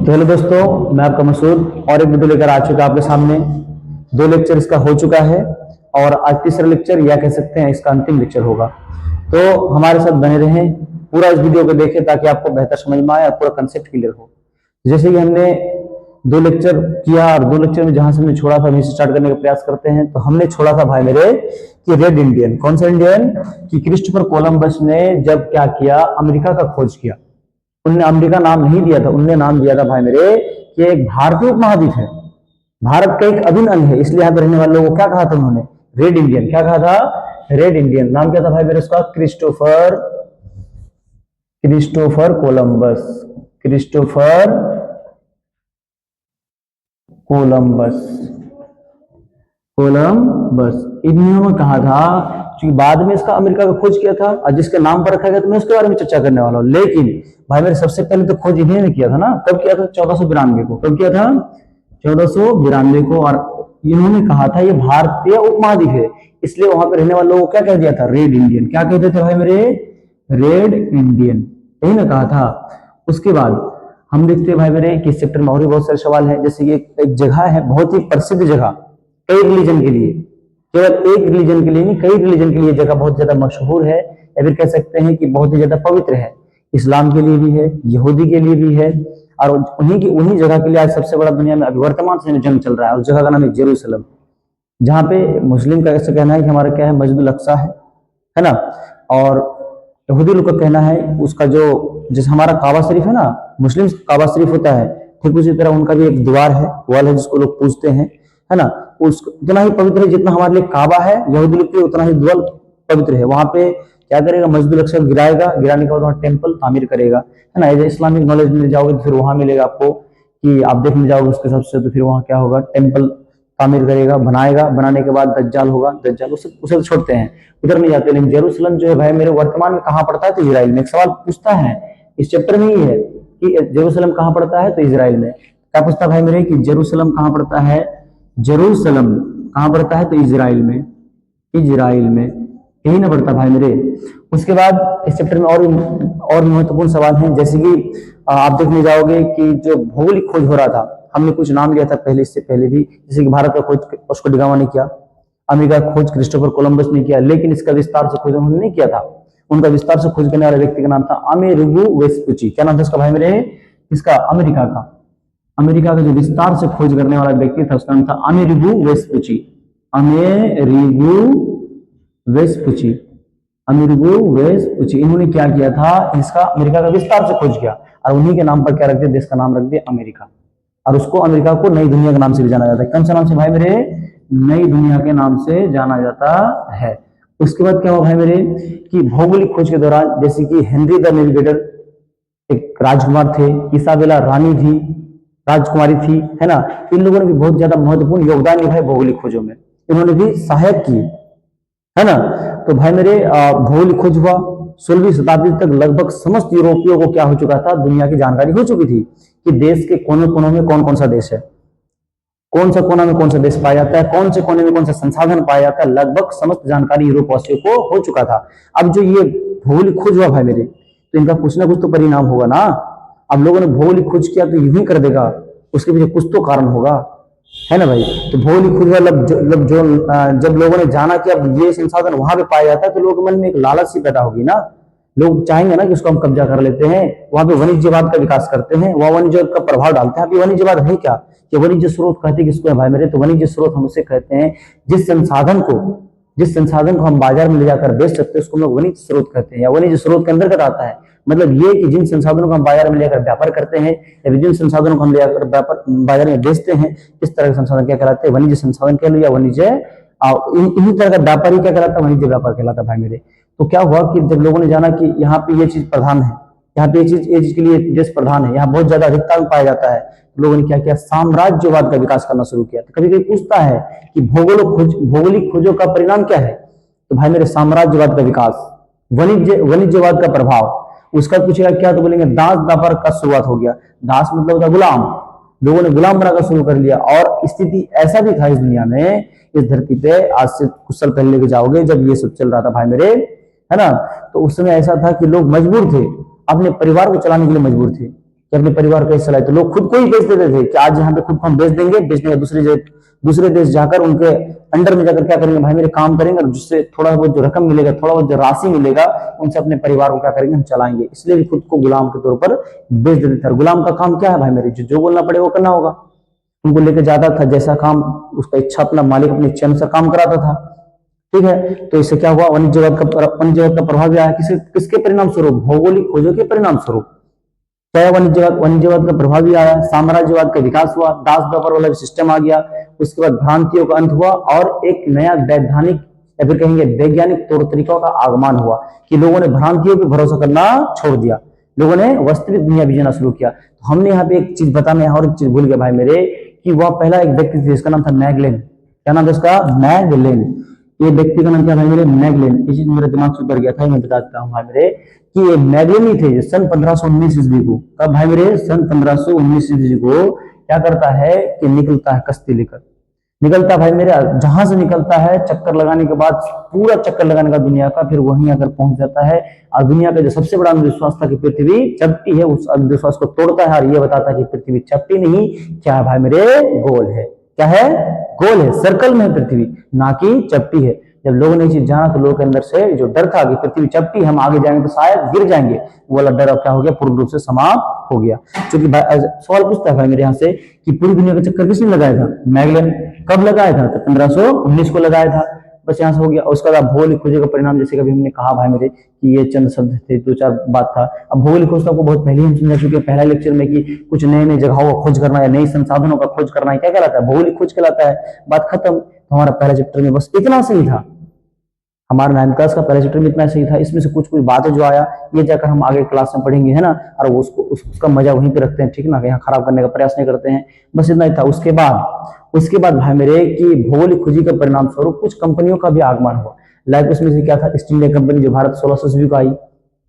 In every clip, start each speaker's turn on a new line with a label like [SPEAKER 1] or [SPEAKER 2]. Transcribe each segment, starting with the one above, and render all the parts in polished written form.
[SPEAKER 1] तो हेलो दोस्तों, मैं आपका मसूद और एक वीडियो लेकर आ चुका आपके सामने। दो लेक्चर इसका हो चुका है और आज तीसरा लेक्चर या कह सकते हैं इसका अंतिम लेक्चर होगा। तो हमारे साथ बने रहें, पूरा इस वीडियो को देखें ताकि आपको बेहतर समझ में आए और पूरा कंसेप्ट क्लियर हो। जैसे कि हमने दो लेक्चर किया और दो लेक्चर में जहां से हमने छोड़ा था वहीं से स्टार्ट करने का प्रयास करते हैं। तो हमने छोड़ा था भाई मेरे कि रेड इंडियन, कौन सा इंडियन, कि क्रिस्टोफर कोलंबस ने जब क्या किया, अमेरिका का खोज किया। उन्होंने अमेरिका नाम नहीं दिया था, उन्होंने नाम दिया था भाई मेरे कि एक भारतीय उपमहाद्वीप है, भारत का एक अभिन्न अंग है, इसलिए यहाँ पे रहने वाले लोगों को क्या कहा था उन्होंने, रेड इंडियन। क्या कहा था, रेड इंडियन। नाम क्या था भाई मेरे उसका, क्रिस्टोफर कोलंबस, क्रिस्टोफर कोलंबस, इन्होंने कहा था कि बाद में इसका अमेरिका का खोज किया था और जिसके नाम पर रखा गया, तो मैं उसके बारे में चर्चा करने वाला हूं। लेकिन भाई मेरे सबसे पहले तो खोज इन्हीं ने किया था ना, कब किया था, 1492 को। कब किया था, 1492 को। और इन्होंने कहा था ये भारतीय उपमहाद्वीप है, इसलिए वहां पर रहने वाले लोगों को क्या कह दिया था, रेड इंडियन। क्या कहते थे भाई मेरे, रेड इंडियन, यही ना कहा था। उसके बाद हम देखते हैं भाई मेरे कि इस चैप्टर में और भी बहुत सारे सवाल हैं। जैसे कि एक जगह है, बहुत ही प्रसिद्ध जगह, कई रिलीजन के लिए, केवल एक रिलीजन के लिए नहीं, कई रिलीजन के लिए जगह बहुत ज्यादा मशहूर है, या फिर कह सकते हैं कि बहुत ही ज्यादा पवित्र है। इस्लाम के लिए भी है, यहूदी के लिए भी है, और उन्हीं जगह के लिए आज सबसे बड़ा दुनिया में अभी वर्तमान समय में जंग चल रहा है। उस जगह का नाम है जेरूसलम, जहाँ पे मुस्लिम का ऐसा कहना है कि हमारा क्या है, मस्जिद अक्सा है ना। और यहूदी लोग का कहना है उसका जो, जैसे हमारा काबा शरीफ है ना, मुस्लिम काबा शरीफ होता है, ठीक उसी तरह उनका भी एक द्वार है, वॉल है, जिसको लोग पूजते हैं, है ना। उस उतना ही पवित्र है जितना हमारे लिए काबा है, यहूदी लोग के उतना ही द्वार पवित्र है। वहां पे क्या करेगा, मस्जिद अक्सा गिराएगा, गिराने के बाद वहां टेम्पल तामीर करेगा, है ना। इस्लामिक नॉलेज में जाओगे तो फिर वहां मिलेगा आपको कि आप देखने जाओगे उसके हिसाब से, तो फिर वहां क्या होगा, टेम्पल तामीर करेगा, बनाएगा, बनाने के बाद दज्जाल होगा, दज्जाल उसे तो छोड़ते हैं, उधर नहीं जाते। लेकिन जेरूसलम जो है भाई मेरे वर्तमान में कहाँ पड़ता है, तो इजराइल में। एक सवाल पूछता है इस चैप्टर में ही है कि जेरूसलम कहाँ पड़ता है, तो इजराइल में। क्या पूछता है भाई मेरे कि जेरूसलम कहाँ पड़ता है, जेरूसलम कहाँ पड़ता है, तो इजराइल में, इजराइल में, यही ना पड़ता भाई मेरे। उसके बाद इस चैप्टर में और महत्वपूर्ण सवाल हैं, जैसे कि आप देखने जाओगे कि जो भौगोलिक खोज हो रहा था, हमने कुछ नाम लिया था पहले, इससे पहले भी, जैसे कि भारत का खोज वास्को डी गामा ने किया, अमेरिका का खोज क्रिस्टोफर कोलंबस ने किया, लेकिन इसका विस्तार से खोज उन्होंने नहीं किया था। उनका विस्तार से खोज करने वाले व्यक्ति का नाम था अमेरिगो वेस्पुची। क्या नाम था इसका भाई मेरे, इसका अमेरिका का जो विस्तार से खोज करने वाला व्यक्ति था उसका नाम था Amerigo Vespucci, Amerigo Vespucci, Amerigo Vespucci. इन्होंने क्या किया था, इसका अमेरिका का विस्तार से खोज किया और उन्हीं के नाम पर क्या रख दिया, देश का नाम रख दिया अमेरिका। और उसको, अमेरिका को नई दुनिया के नाम से भी जाना जाता है। कौन सा नाम से भाई मेरे, नई दुनिया के नाम से जाना जाता है। उसके बाद क्या हुआ भाई मेरे कि भौगोलिक खोज के दौरान, जैसे कि हेनरी द नेविगेटर एक राजकुमार थे, इसाबेला रानी थी, राजकुमारी थी, है ना। इन लोगों ने भी बहुत ज्यादा महत्वपूर्ण योगदान निभाए भौगोलिक खोजों में, इन्होंने भी सहायक किए, है ना। तो भाई मेरे भौगोलिक खोज हुआ, 16वीं शताब्दी तक लगभग समस्त यूरोपियों को क्या हो चुका था, दुनिया की जानकारी हो चुकी थी कि देश के कोने कोनों में कौन कौन सा देश है, कौन सा कोना में कौन सा देश पाया जाता है, कौन से कोने में कौन सा संसाधन पाया जाता है, लगभग समस्त जानकारी यूरोप वासियों को हो चुका था। अब जो ये भौगोलिक खोज हुआ भाई मेरे, तो इनका कुछ ना कुछ तो परिणाम होगा ना। अब लोगों ने भौगोलिक खोज किया तो यूं ही कर देगा, उसके पीछे कुछ तो कारण होगा, है ना भाई। तो भौगोलिक खोज वाला जब लोगों ने जाना कि अब ये संसाधन वहां पे पाया जाता है, तो लोगों के मन में एक लालच सी पैदा होगी ना, लोग चाहेंगे ना कि उसको हम कब्जा कर लेते हैं, वहां पे वाणिज्यवाद का विकास करते हैं, वहां वाणिज्यवाद का प्रभाव डालते हैं। अभी वाणिज्यवाद है क्या, कि वाणिज्य स्रोत कहते किसको है भाई मेरे, तो वाणिज्य स्रोत हम उसे कहते हैं जिस संसाधन को हम बाजार में ले जाकर बेच सकते हैं, उसको हम लोग वाणिज्य स्रोत कहते हैं, या वाणिज्य स्रोत के अंतर्गत आता है। मतलब ये कि जिन संसाधनों को हम बाजार में लेकर व्यापार करते हैं, या जिन संसाधनों को हम लेकर बाजार में बेचते हैं, इस तरह के संसाधन क्या कहलाते हैं, वाणिज्य संसाधन कह लो, या वाणिज्य इन्हीं तरह का व्यापारी क्या कहलाता है, वाणिज्य व्यापार कहलाता है भाई मेरे। तो क्या हुआ कि जब लोगों ने जाना कि यहाँ पे ये चीज प्रधान है, यहाँ पे ये चीज के लिए देश प्रधान है, यहाँ बहुत ज्यादा अधिकता में पाया जाता है, तो लोगों ने क्या किया, साम्राज्यवाद का विकास करना शुरू किया। तो कभी कभी पूछता है कि भौगोलिक खोजों का परिणाम क्या है, तो भाई मेरे साम्राज्यवाद का विकास, वाणिज्यवाद का प्रभाव। उसका पूछेगा क्या, तो बोलेंगे दास व्यापार का शुरुआत हो गया। दास मतलब होता गुलाम, लोगों ने गुलाम बनाकर शुरू कर लिया। और स्थिति ऐसा भी था इस दुनिया में, इस धरती पे, आज से कुछ साल पहले लेके जाओगे जब ये सब चल रहा था भाई मेरे, है ना, तो उस समय ऐसा था कि लोग मजबूर थे, अपने परिवार को चलाने के लिए मजबूर थे। कि अपने परिवार को कैसे चलाए। तो लोग खुद को ही बेच देते थे कि आज यहाँ पे खुद को हम बेच देंगे, बेचने का दूसरे देश जाकर उनके अंडर में जाकर क्या करेंगे भाई मेरे, काम करेंगे, और जिससे थोड़ा बहुत जो रकम मिलेगा, थोड़ा बहुत जो राशि मिलेगा, उनसे अपने परिवार को क्या करेंगे, हम चलाएंगे। इसलिए भी खुद को गुलाम के तौर पर बेच देते थे। और गुलाम का काम क्या है भाई मेरे, जो बोलना पड़े वो करना होगा। उनको लेकर जाता था, जैसा काम उसका इच्छा, अपना मालिक अपनी इच्छा अनुसार काम कराता था। ठीक है, तो इससे क्या हुआ, वाणिज्यवाद का प्रभाव आया किसके परिणाम स्वरूप, भौगोलिक खोजों के परिणाम स्वरूप। चाहे वाणिज्यवाद का प्रभाव भी आया, साम्राज्यवाद का विकास हुआ, दास व्यापार वाला सिस्टम आ गया, उसके बाद भ्रांतियों का अंत हुआ और एक नया वैधानिक या फिर कहेंगे वैज्ञानिक तौर तरीकों का आगमन हुआ कि लोगों ने भ्रांतियों पर भरोसा करना छोड़ दिया, लोगों ने वास्तविक दुनिया भी जीना शुरू किया। तो हमने यहाँ पे एक चीज बताना है, और एक चीज भूल गया भाई मेरे, कि वह पहला एक व्यक्ति थे जिसका नाम था मैगलेन। क्या नाम था उसका, मैगलेन। ये व्यक्ति का नाम क्या भाई मेरे, मैगलेन। ये चीज मेरे दिमाग से उतर गया था, मैं बता देता हूँ भाई मेरे कि ये मैगलेन ही थे सन 1519 ईस्वी को। कब भाई मेरे, सन 1519 ईस्वी को क्या करता है कि निकलता है कश्ती लेकर, निकलता भाई मेरे, जहां से निकलता है चक्कर लगाने के बाद, पूरा चक्कर लगाने का दुनिया का, फिर वहीं आकर पहुंच जाता है। और दुनिया का जो सबसे बड़ा अंधविश्वास था कि पृथ्वी चपटी है, उस अंधविश्वास को तोड़ता है और ये बताता है कि पृथ्वी चपटी नहीं, क्या है भाई मेरे, गोल है। क्या है, गोल है, सर्कल में है पृथ्वी, ना कि चपटी है। जब लोगों ने ये चीज जाना तो लोगों के अंदर से जो डर था कि पृथ्वी चपटी, हम आगे जाएंगे तो शायद गिर जाएंगे, वो वाला डर अब क्या हो गया, पूर्ण रूप से समाप्त हो गया। क्योंकि सवाल पूछता है भाई मेरे यहाँ से कि पूरी दुनिया का चक्कर किसने लगाया था, मैगलेन। कब लगाया था, तो 1519 को लगाया था। बस यहाँ से हो गया। उसका बाद भौगोलिक खोजों का परिणाम, जैसे कभी हमने कहा भाई मेरे कि ये चंद शब्द थे, दो चार बात था। अब भौगोलिक खोज तो आपको बहुत पहले हम समझा चुके हैं पहला लेक्चर में कि कुछ नए नए जगहों का खोज करना या नए संसाधनों का खोज करना है, क्या कहलाता है, भौगोलिक खोज कहलाता है। बात खत्म। तो हमारा पहला चैप्टर में बस इतना सही था, हमारा 9th क्लास का पहला चैप्टर में इतना सही था। इसमें से कुछ कुछ बातें जो आया ये जाकर हम आगे क्लास में पढ़ेंगे, है ना, और उसका मजा वहीं पे रखते हैं, ठीक ना, यहाँ खराब करने का प्रयास नहीं करते हैं। बस इतना ही था। उसके बाद भाई मेरे कि भौगोलिक खोजी का परिणाम स्वरूप कुछ कंपनियों का भी आगमन हुआ। लाइक उसमें से क्या था, ईस्ट इंडिया कंपनी जो भारत 1600 ईस्वी को आई,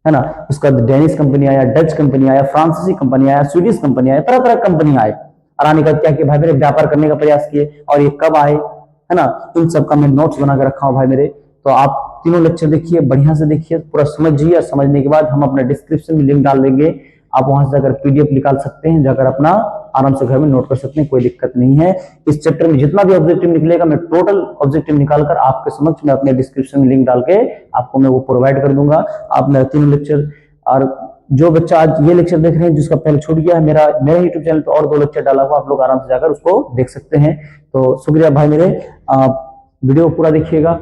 [SPEAKER 1] है ना, उसका डेनिश कंपनी आया, डच कंपनी आया, फ्रांसीसी कंपनी आया, स्वीडिश कंपनी आया, तरह तरह कंपनी आए। और आने का क्या किया भाई मेरे, व्यापार करने का प्रयास किए। और ये कब आए, है ना, इन सब का मैं नोट्स बना के रखा हूं भाई मेरे। तो आप तीनों लेक्चर देखिए, बढ़िया से देखिए, पूरा समझिए। और समझने के बाद हम अपना डिस्क्रिप्शन में लिंक डाल देंगे, आप वहां से जाकर पीडीएफ निकाल सकते हैं, जाकर अपना आराम से घर में नोट कर सकते हैं, कोई दिक्कत नहीं है। इस चैप्टर में जितना भी ऑब्जेक्टिव निकलेगा मैं टोटल ऑब्जेक्टिव निकालकर आपके समक्ष में अपने डिस्क्रिप्शन में लिंक डाल के आपको मैं वो प्रोवाइड कर दूंगा। आप मेरा तीनों लेक्चर, और जो बच्चा आज ये लेक्चर देख रहे हैं जिसका पहले छूट गया है, मेरे यूट्यूब चैनल पर और 2 लेक्चर डाला हुआ, आप लोग आराम से जाकर उसको देख सकते हैं। तो शुक्रिया भाई मेरे, वीडियो पूरा देखिएगा।